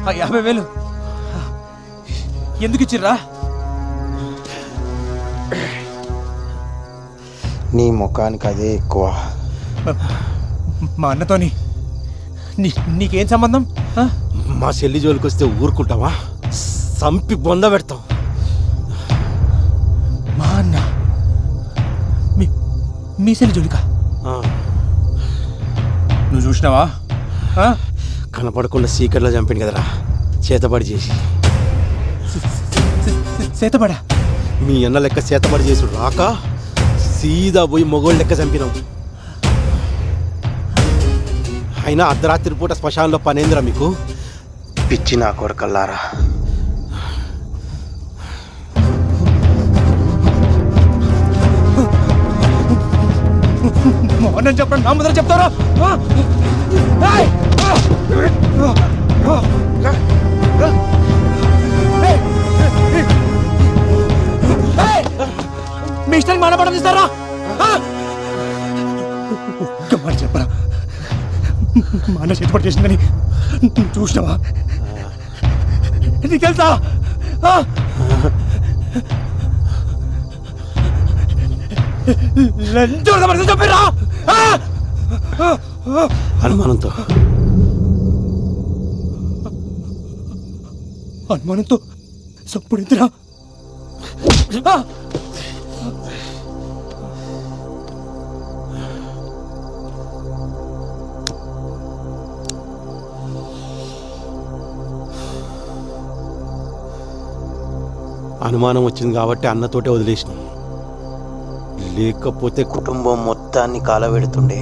50,000 ఎందుకు ఇచ్చిర్రా? నీ ముఖానికి అదే ఎక్కువ. మా అన్నతోని నీకేం సంబంధం? మా చెల్లి జోలికి వస్తే ఊరుకుంటావా? సంపి బొంద పెడతాం. మా అన్న మీ చెల్లి జోలికా? నువ్వు చూసినావా? కనపడకుండా సీకర్లో చంపాను కదరా, చేతబడి చేసి. చేతబడా? మీ అన్న లెక్క చేతబడి చేసుడు రాక సీదా పోయి మొగోళ్ళు లెక్క చంపినాం. అయినా అర్ధరాత్రి పూట శ్మశానంలో పనేందిరా మీకు? పిచ్చి నా కొరకల్లారా. మోహన్ చెప్పండి, నా ముందర చెప్తారా? మీ ఇష్టానికి మానపడం ఇస్తారా? చెప్పరా, మా అన్న చేతిపడి చేసిందని చూసినావా? నీకు తెలుసా? చెప్పరా? అనుమానంతో అనుమానంతో సప్పుడెందురా? అనుమానం వచ్చింది కాబట్టి అన్నతోటే వదిలేసినాం, లేకపోతే కుటుంబం మొత్తాన్ని కాలబెడుతుండే.